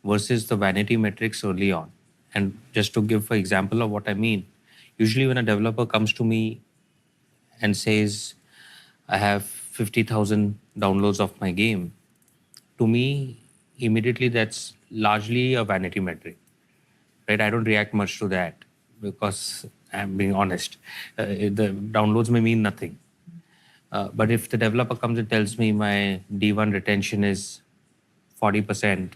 versus the vanity metrics early on. And just to give an example of what I mean, usually when a developer comes to me and says, I have 50,000 downloads of my game, to me, immediately that's largely a vanity metric, right? I don't react much to that because I'm being honest. The downloads may mean nothing. But if the developer comes and tells me my D1 retention is 40%,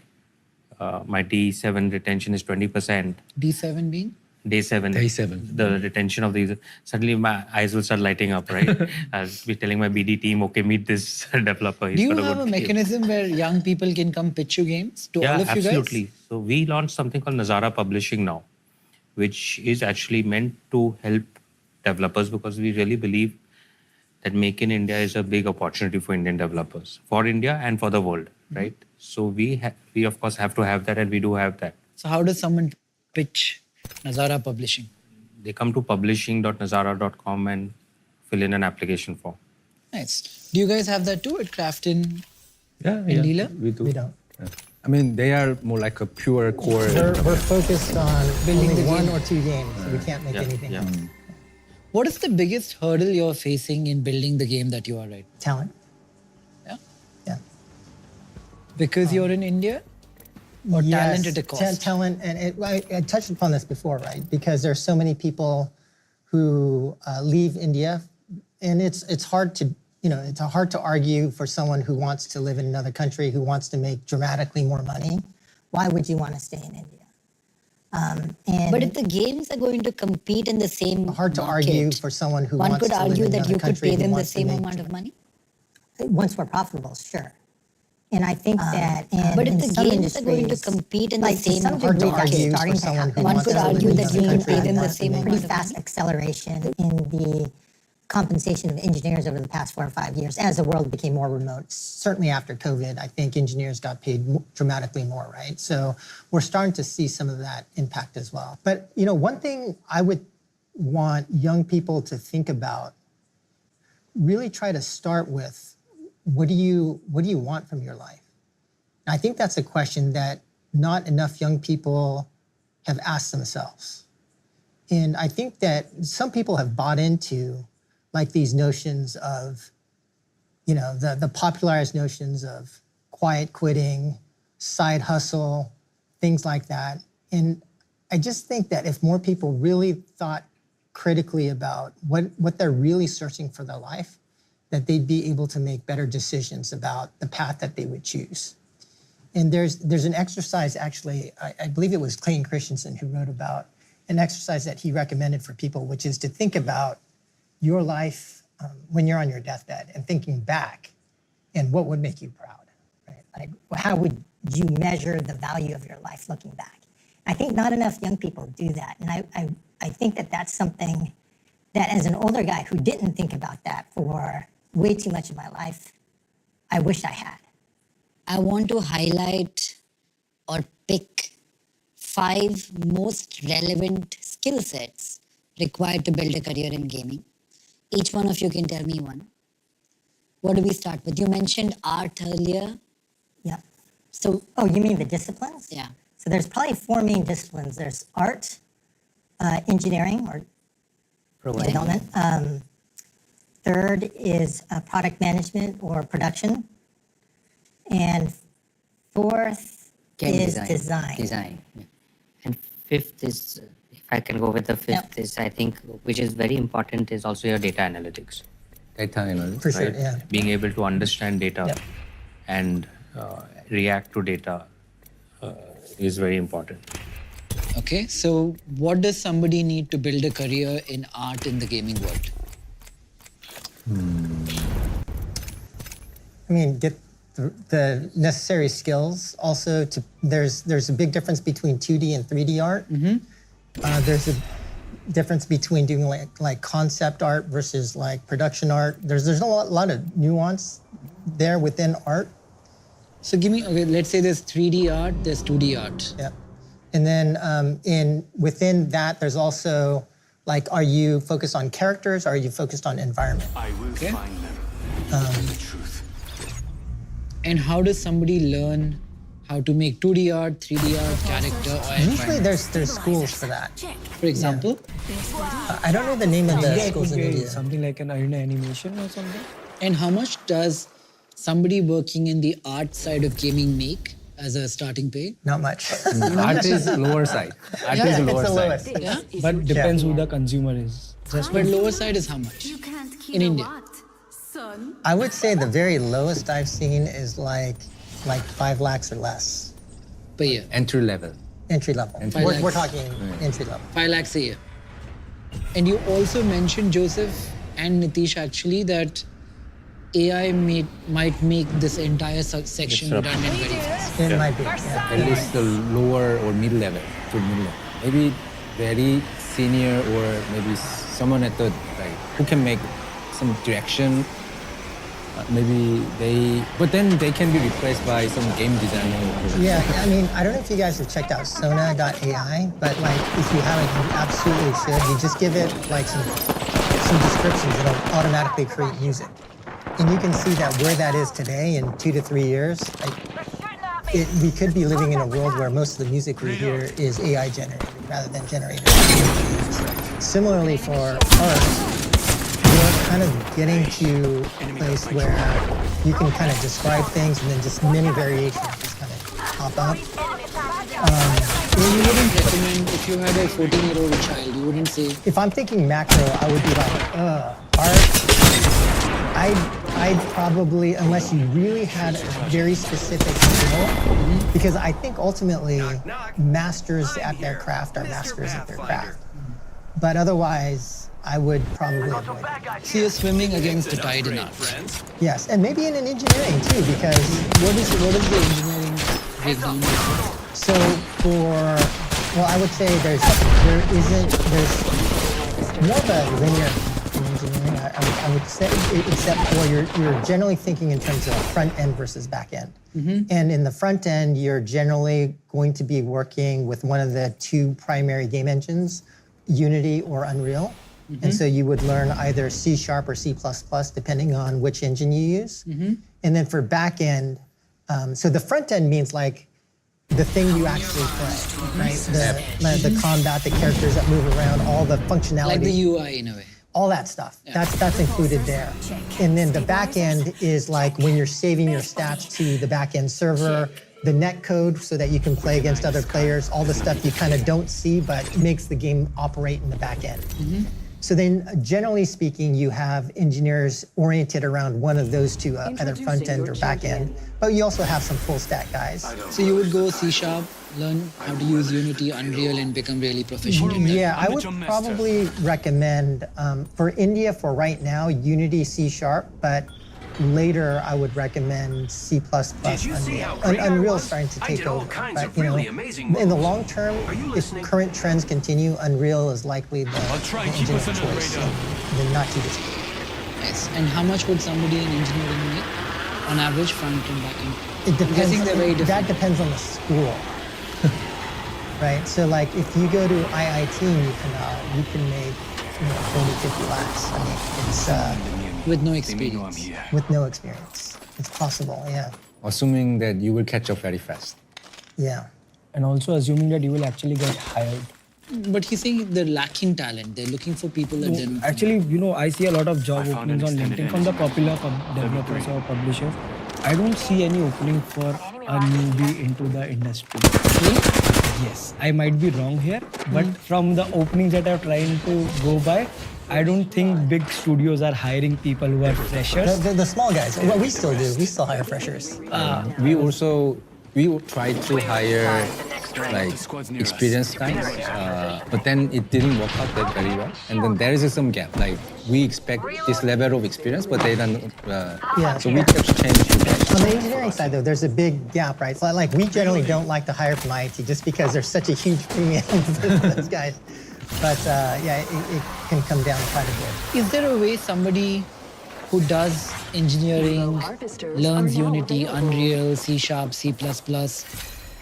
my D7 retention is 20%. D7 being? Day 7. Day 7. The retention of these. Suddenly my eyes will start lighting up, right? I'll be telling my BD team, okay, meet this developer. Do you have a mechanism where young people can come pitch you games to all of you guys? Yeah, absolutely. So we launched something called Nazara Publishing now, which is actually meant to help developers because we really believe that Make in India is a big opportunity for Indian developers, for India and for the world, right? So we of course have to have that, and we do have that. So how does someone pitch Nazara Publishing? They come to publishing.nazara.com and fill in an application form. Nice. Do you guys have that too at Crafton? Yeah, Leela? we do. We don't. Yeah. I mean, they are more like a pure core. We're focused on Building only the one game. or two games, so we can't make anything else. What is the biggest hurdle you're facing in building the game that you are right? Talent. Yeah. Yeah. Because you're in India? Or talent at a cost? Talent, and I touched upon this before, right? Because there's so many people who leave India, and it's hard to, it's hard to argue for someone who wants to live in another country, who wants to make dramatically more money. Why would you want to stay in India? But if the games are going to compete in the same Hard to market, argue for someone who one wants could to live argue in that another you could country pay who them the wants to same make amount of money. Once we're profitable, sure. And I think that But if in the some games are going to industries, compete in the like, to same some degree, market, that's starting starting to to someone happen. who One wants could to live argue in that another you can country pay and them the wants to same make amount pretty of fast money. acceleration in the compensation of engineers over the past 4 or 5 years as the world became more remote. Certainly after COVID, I think engineers got paid dramatically more, right? So we're starting to see some of that impact as well. But one thing I would want young people to think about, really try to start with, what do you want from your life? And I think that's a question that not enough young people have asked themselves. And I think that some people have bought into like these notions of, the popularized notions of quiet quitting, side hustle, things like that. And I just think that if more people really thought critically about what they're really searching for their life, that they'd be able to make better decisions about the path that they would choose. And there's an exercise, actually, I believe it was Clayton Christensen who wrote about an exercise that he recommended for people, which is to think about your life when you're on your deathbed and thinking back, and what would make you proud, right? Like, how would you measure the value of your life looking back? I think not enough young people do that. And I think that that's something that, as an older guy who didn't think about that for way too much of my life, I wish I had. I want to highlight or pick 5 most relevant skill sets required to build a career in gaming. Each one of you can tell me one. What do we start with? You mentioned art earlier. Yeah. So, you mean the disciplines? Yeah. So there's probably 4 main disciplines. There's art, engineering or development. Third is product management or production. And fourth is design. Design. Yeah. And fifth is, if I can go with the fifth, is I think, which is very important, is also your data analytics. Data analysis. For sure, Right? yeah. Being able to understand data Yep. and react to data is very important. Okay, so what does somebody need to build a career in art in the gaming world? I mean, get the necessary skills. Also, there's a big difference between 2D and 3D art. There's a difference between doing like concept art versus like production art. There's a lot of nuance there within art. So give me, okay, let's say there's 3D art, there's 2D art. Yeah. And then within that, there's also like, are you focused on characters or are you focused on environment? I will Okay. find them. The truth. And how does somebody learn how to make 2D art, 3D art, character, or Usually environment. there's schools for that. For example, I don't know the name of the India, it schools would in be India. something like an arena animation or something. and how much does somebody working in the art side of gaming make as a starting pay? Not much. Art is lower side. Art is It's lower the side. lowest. Yeah, But depends who the consumer is. Just but lower side is how much? In India. I would say the very lowest I've seen is like 5 lakhs or less, Per year. Entry level. entry level. Entry We're level. talking entry level. 5 lakhs a year. And you also mentioned, Joseph and Nitish, actually, that AI might make this entire section Disrupt. redundant very fast. It might be. Yeah. At least the lower or mid level to mid level. Maybe very senior or maybe someone at the like who can make some direction. Maybe but then they can be replaced by some game designer. Yeah, I mean, I don't know if you guys have checked out Sona.ai, but like if you haven't, you absolutely should. You just give it like some descriptions, it'll automatically create music. And you can see that where that is today in 2 to 3 years, we could be living in a world where most of the music we hear is AI generated rather than generated. Similarly for art, we're kind of getting to a place where you can kind of describe things and then just many variations just kind of pop up. You wouldn't recommend, if you had a 14-year-old child, you wouldn't say, If I'm thinking macro, I would be like, art. I'd probably, unless you really had a very specific skill, because I think ultimately masters at their craft are masters at their craft. But otherwise, I would probably avoid it. so you're swimming against the tide in art. Yes, and maybe in an engineering too, because What is the engineering breakdown? so I would say there's more of a linear in engineering. I would say, except for you're generally thinking in terms of front end versus back end. And in the front end, you're generally going to be working with one of the 2 primary game engines, Unity or Unreal. And so you would learn either C# or C++, depending on which engine you use. And then for back end, so the front end means like the thing you actually play, right? The combat, the characters that move around, all the functionality. Like the UI in a way. All that stuff. That's included there. And then the back end is like when you're saving your stats to the back end server, the net code so that you can play against other players, all the stuff you kind of don't see but makes the game operate in the back end. So then generally speaking, you have engineers oriented around one of those 2, either front end or back end, but you also have some full stack guys. So you would go C#, learn how to use Unity, Unreal, and become really proficient in that. Yeah, I would probably recommend, for India for right now, Unity C#, but later I would recommend C++, Unreal. Unreal's starting to take over, but in the long term, if current trends continue, Unreal is likely the engine of choice in the not too distant. Nice. And how much would somebody in engineering make on average, front and back end? It depends. I'm guessing they're very different. That depends on the school, right? So like if you go to IIT, you can make 40, 50 lakhs. I mean, it's With no experience. with no experience. It's possible, yeah. Assuming that you will catch up very fast. Yeah. And also assuming that you will actually get hired. But he's saying they're lacking talent. They're looking for people that then. Actually, I see a lot of job openings on LinkedIn from the popular developers or publishers. I don't see any opening for a newbie into the industry. Yes, I might be wrong here, but from the openings that I'm trying to go by, I don't think big studios are hiring people who are freshers. The small guys. Well, we still do. We still hire freshers. We try to hire like experienced guys, but then it didn't work out that very well. And then there is some gap. Like we expect this level of experience, but they don't. So we just changed. On the engineering side, though, there's a big gap, right? So, like, we generally don't like to hire from IIT just because there's such a huge premium for those guys. But yeah, it can come down quite a bit. Is there a way somebody who does engineering, learns Unity, Unreal, C#, C++,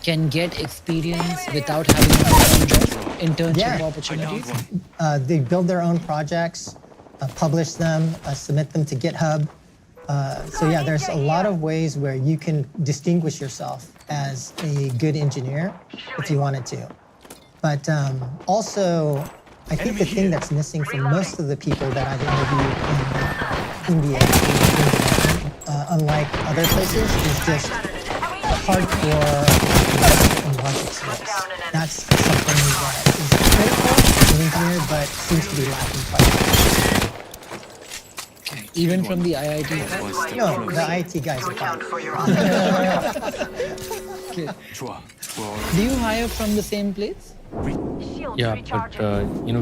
can get experience without having a full-time job, internship opportunities? They build their own projects, publish them, submit them to GitHub. So yeah, there's a lot of ways where you can distinguish yourself as a good engineer if you wanted to. But also, I think the thing that's missing for most of the people that I've interviewed in India, unlike other places, is just hardcore and logic skills. That's something that is critical in an engineer, but seems to be lacking quite a bit. Even from the IIT guys? No, the IT guys are fine. Okay. Do you hire from the same place? Yeah, but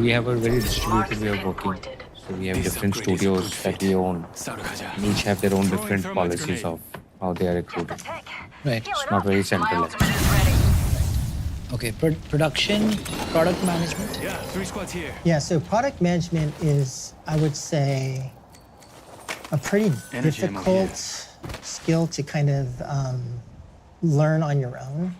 we have a very distributed way of working. So we have different studios that we own. And each have their own different policies of how they are recruited. Right. It's not very centralized. Okay. Production, product management. Yeah, so product management is, I would say, a pretty difficult skill to kind of learn on your own.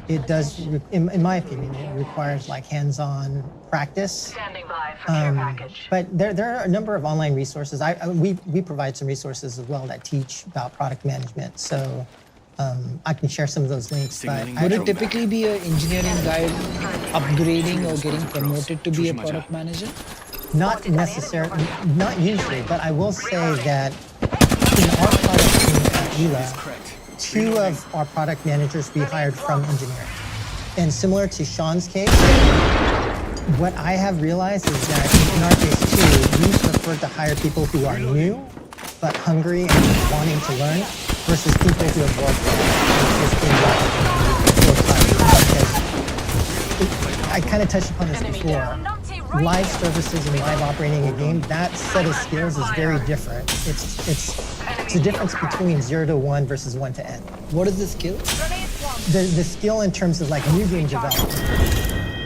It does, in my opinion, it requires like hands-on practice. Standing by for care package. But there are a number of online resources. We provide some resources as well that teach about product management. So I can share some of those links. But Would it typically be an engineering guy upgrading or getting promoted to be a product manager? not necessarily, not usually, but I will say that in our product team at ELA, 2 of our product managers we hired from engineering. And similar to Sean's case, what I have realized is that in our case too, we prefer to hire people who are new, but hungry and wanting to learn, versus people who have worked there. I kind of touched upon this before. Live services and live operating a game, that set of skills is very different. It's a difference between 0 to 1 versus 1 to n. What is the skill? The skill in terms of like new game development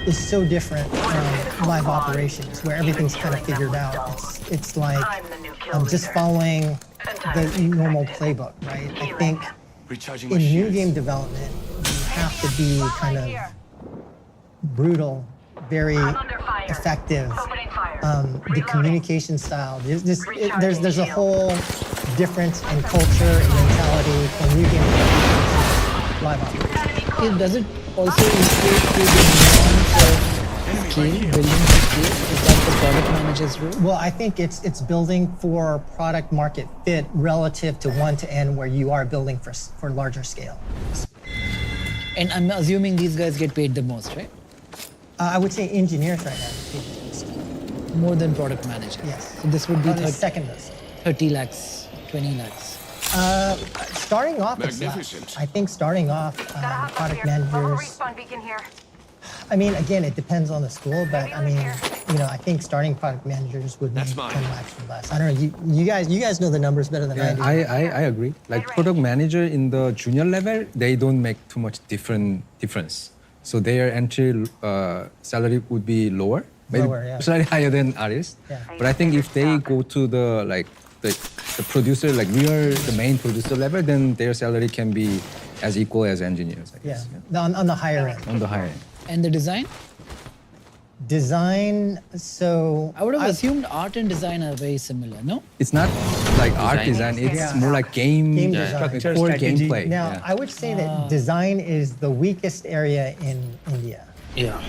is so different from live operations where everything's kind of figured out. It's like just following the normal playbook, right? I think in new game development, you have to be kind of brutal, very effective. The communication style, there's a whole difference in culture and mentality from new game development to live operations. Does it also equate to the nuance of scale, building to scale? Is that the product manager's role? Well, I think it's building for product market fit relative to 1 to n, where you are building for larger scale. And I'm assuming these guys get paid the most, right? I would say engineers right now get paid the most. More than product manager. Yes. So this would be Probably second most. 30 lakhs, 20 lakhs. Starting off, it's less. I think starting off, product managers. I mean, again, it depends on the school, but I mean, I think starting product managers would make 10 lakhs or less. I don't know. You guys know the numbers better than I do. I agree. Like product manager in the junior level, they don't make too much difference. So their entry salary would be lower, maybe Lower, yeah. slightly higher than artists. Yeah. But I think if they go to the producer, like we are the main producer level, then their salary can be as equal as engineers, I Yeah, guess. on the higher end. On the higher end. And the design? Design, so... I would have assumed art and design are very similar, no? It's not like art design, it's Yeah. more like game design. like core strategy. gameplay. Now, yeah. I would say that design is the weakest area in India. Yeah.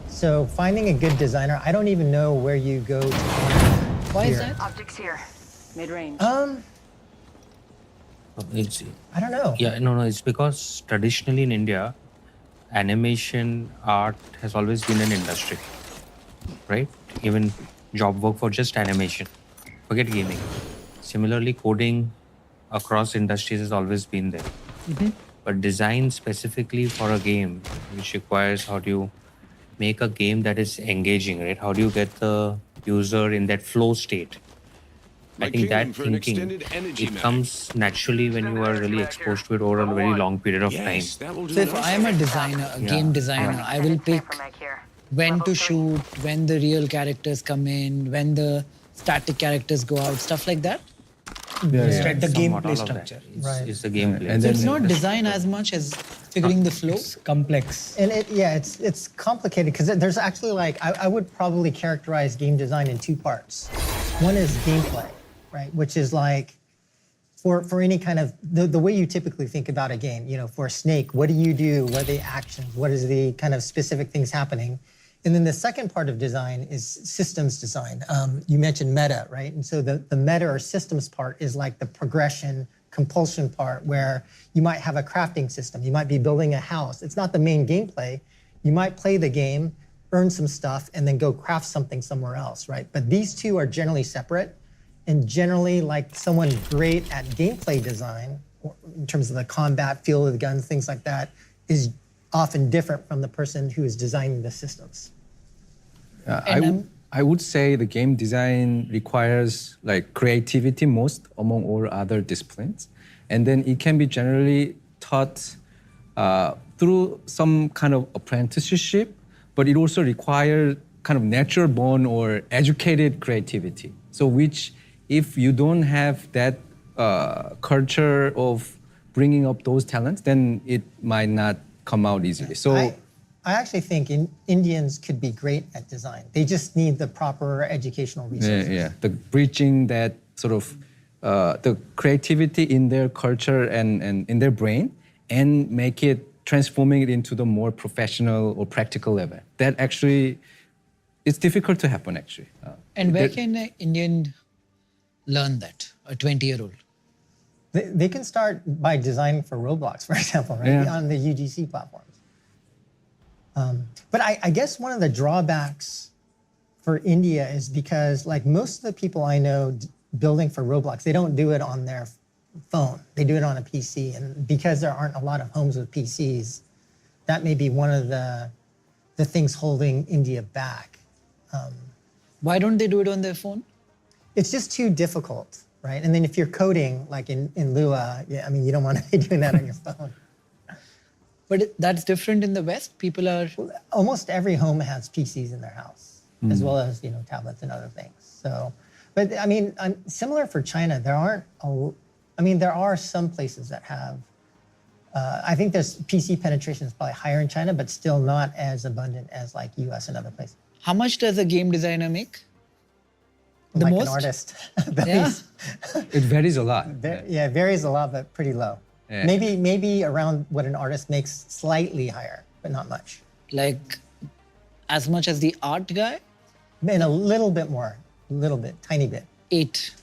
So finding a good designer, I don't even know where you go to find that. Why is here. that? Optics here. Mid-range. It's, I don't know. yeah, no, it's because traditionally in India, animation art has always been an industry, right? Even job work for just animation, forget gaming. Similarly, coding across industries has always been there. But design specifically for a game, which requires how do you make a game that is engaging, right? How do you get the user in that flow state? I think that thinking, it comes naturally when you are really exposed to it over a very long period of time. So if I am a designer, a game designer, I will pick when to shoot, when the real characters come in, when the static characters go out, stuff like that. The Somewhat gameplay all of structure. that. Right. It's the gameplay. And So then it's not design as much as figuring the flow. It's complex. And it's complicated because there's actually like, I would probably characterize game design in 2 parts. One is gameplay, right? Which is like for any kind of the way you typically think about a game, for a snake, what do you do? What are the actions? What is the kind of specific things happening? And then the second part of design is systems design. You mentioned meta, right? And so the meta or systems part is like the progression, compulsion part, where you might have a crafting system. You might be building a house. It's not the main gameplay. You might play the game, earn some stuff, and then go craft something somewhere else, right? But these two are generally separate. And generally, like someone great at gameplay design, in terms of the combat, feel of the guns, things like that, is often different from the person who is designing the systems. I would say the game design requires like creativity most among all other disciplines. And then it can be generally taught through some kind of apprenticeship, but it also requires kind of natural born or educated creativity. So which, if you don't have that culture of bringing up those talents, then it might not come out easily. So I actually think Indians could be great at design. They just need the proper educational resources. yeah, the bridging that sort of the creativity in their culture and in their brain, and make it transforming it into the more professional or practical level. That actually, it's difficult to happen actually. And where can an Indian learn that, a 20-year-old? They can start by designing for Roblox, for example, right? Yeah. On the UGC platforms. But I guess one of the drawbacks for India is because like most of the people I know building for Roblox, they don't do it on their phone. They do it on a PC. And because there aren't a lot of homes with PCs, that may be one of the things holding India back. Why don't they do it on their phone? It's just too difficult, right? And then if you're coding, like in Lua, yeah, I mean, you don't want to be doing that on your phone. But that's different in the West. People are... Almost every home has PCs in their house, as well as, tablets and other things. So, but I mean, similar for China, there are some places that have, I think there's PC penetration is probably higher in China, but still not as abundant as like US and other places. How much does a game designer make? The Like most? an artist. Yeah. It varies a lot. Yeah, it varies a lot, but pretty low. Yeah. Maybe around what an artist makes, slightly higher, but not much. Like as much as the art guy? And a little bit more, tiny bit. 8.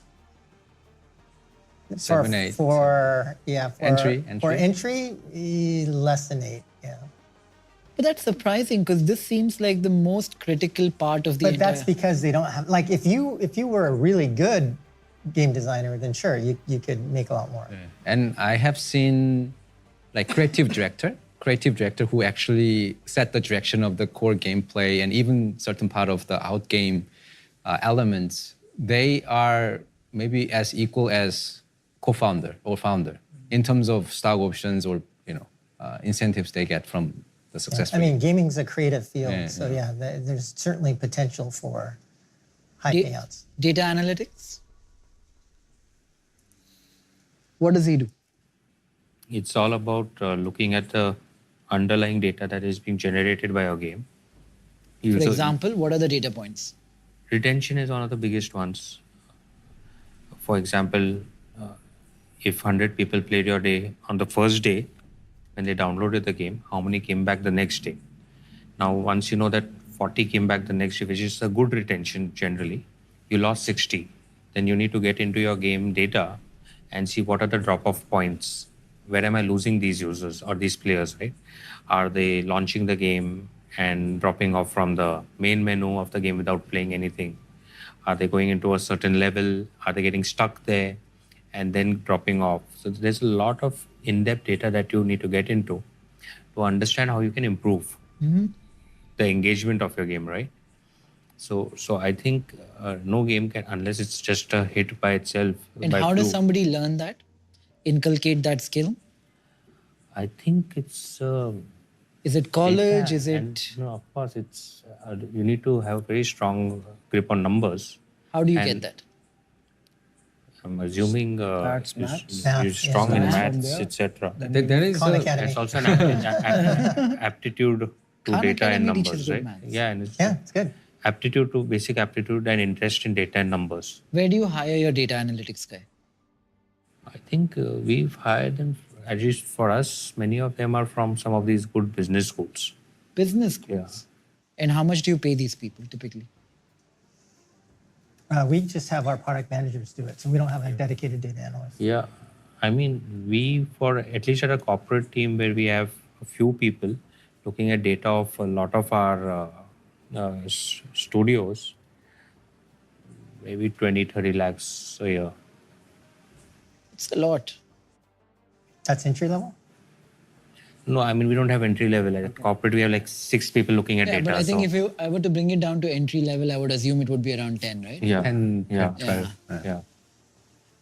7, 8. For Entry. For entry, less than 8. Yeah. But that's surprising because this seems like the most critical part of the But entire... that's because they don't have, like, if you were a really good game designer, then sure, you could make a lot more. Yeah. And I have seen like creative director who actually set the direction of the core gameplay and even certain part of the out game elements. They are maybe as equal as co-founder or founder in terms of stock options or incentives they get from the success. I mean, gaming's a creative field, Yeah, so yeah, there's certainly potential for high payouts. Data analytics? What does he do? It's all about looking at the underlying data that is being generated by our game. For example, what are the data points? Retention is one of the biggest ones. For example, if 100 people played your day on the first day, when they downloaded the game, how many came back the next day? Now, once you know that 40 came back the next day, which is a good retention generally, you lost 60. Then you need to get into your game data and see what are the drop-off points. Where am I losing these users or these players, right? Are they launching the game and dropping off from the main menu of the game without playing anything? Are they going into a certain level? Are they getting stuck there and then dropping off? So there's a lot of in-depth data that you need to get into to understand how you can improve the engagement of your game, right? So I think no game can, unless it's just a hit by itself. And by how does fluke. somebody learn that? Inculcate that skill? I think it's... Is it college? data Is it... and, no, of course, it's you need to have a very strong grip on numbers. How do you and get that? I'm assuming Maths. you're strong in maths, etc. There is Khan a, Academy. It's also an aptitude to Khan data and Academy numbers, teaches good right? maths. Yeah, and it's Yeah, it's good. basic aptitude and interest in data and numbers. Where do you hire your data analytics guy? I think we've hired them, at least for us, many of them are from some of these good business schools. Business schools. And how much do you pay these people typically? We just have our product managers do it, so we don't have a dedicated data analyst. Yeah. I mean, we, for at least at a corporate team where we have a few people looking at data of a lot of our studios, maybe 20, 30 lakhs a year. It's a lot. That's entry level? No, I mean, we don't have entry level. At corporate, we have like 6 people looking at Yeah, data. but I think so- if I were to bring it down to entry level, I would assume it would be around 10, right? Yeah. And yeah. Yeah.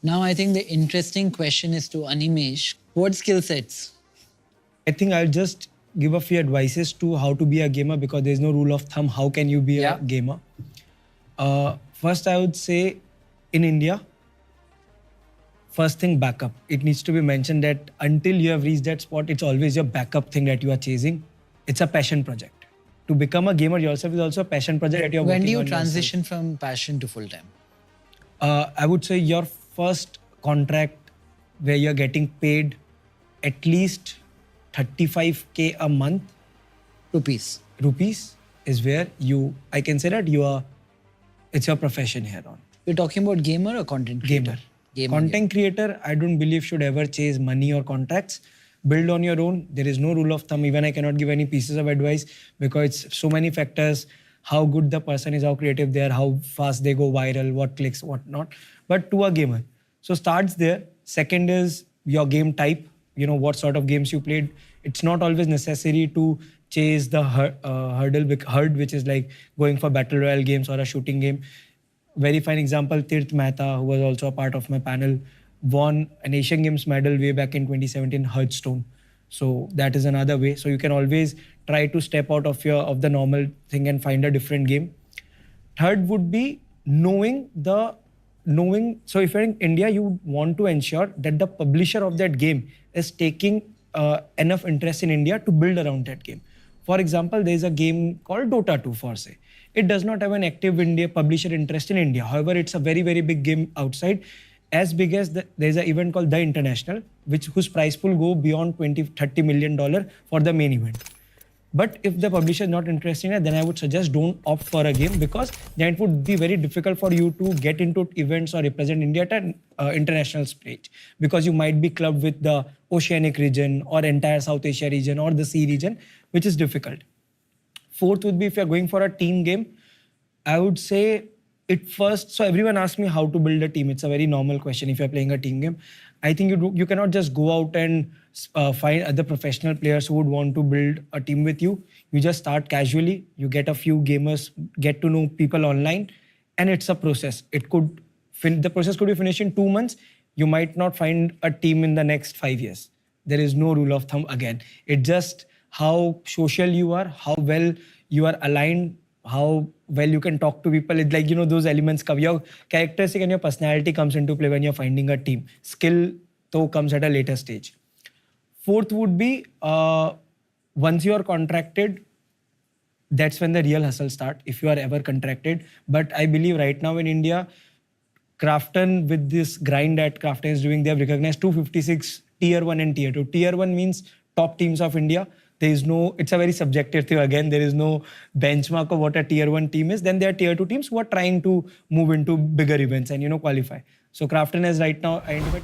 Now, I think the interesting question is to Animesh. What skill sets? I think I'll just give a few advices to how to be a gamer because there's no rule of thumb. How can you be a gamer? First, I would say in India, first thing, backup. It needs to be mentioned that until you have reached that spot, it's always your backup thing that you are chasing. It's a passion project. To become a gamer yourself is also a passion project that you're When working do you on transition from passion to full time? I would say your first contract where you're getting paid at least 35K a month Rupees. is where I can say that it's your profession here on. You're talking about gamer or content creator? Content creator, I don't believe should ever chase money or contracts. Build on your own. There is no rule of thumb. Even I cannot give any pieces of advice because it's so many factors. How good the person is, how creative they are, how fast they go viral, what clicks, what not. But to a gamer. So starts there. Second is your game type. You know, what sort of games you played. It's not always necessary to chase the herd, which is like going for battle royale games or a shooting game. Very fine example, Tirth Mehta, who was also a part of my panel, won an Asian Games medal way back in 2017, Hearthstone. So that is another way. So you can always try to step out of the normal thing and find a different game. Third would be knowing. So if you're in India, you want to ensure that the publisher of that game is taking enough interest in India to build around that game. For example, there's a game called Dota 2 for say. It does not have an active publisher interest in India. However, it's a very, very big game outside. As big as there's an event called The International, whose price pool go beyond $20-30 million for the main event. But if the publisher is not interested in it, then I would suggest don't opt for a game because then it would be very difficult for you to get into events or represent India at an international stage because you might be clubbed with the Oceanic region or entire South Asia region or the Sea region, which is difficult. Fourth would be if you're going for a team game, I would say so everyone asks me how to build a team. It's a very normal question if you're playing a team game. I think you cannot just go out and find other professional players who would want to build a team with you. You just start casually. You get a few gamers, get to know people online, and it's a process. The process could be finished in 2 months. You might not find a team in the next 5 years. There is no rule of thumb again. It's just how social you are, how well you are aligned, how well you can talk to people. It's like, those elements come. Your characteristic and your personality comes into play when you're finding a team. Skill, though, comes at a later stage. Fourth would be, once you are contracted, that's when the real hustle starts, if you are ever contracted. But I believe right now in India, Krafton, with this grind that Krafton is doing, they have recognized 256 Tier 1 and Tier 2. Tier 1 means top teams of India. It's a very subjective thing. Again, there is no benchmark of what a Tier 1 team is. Then there are Tier 2 teams who are trying to move into bigger events and, qualify. So Krafton has right now identified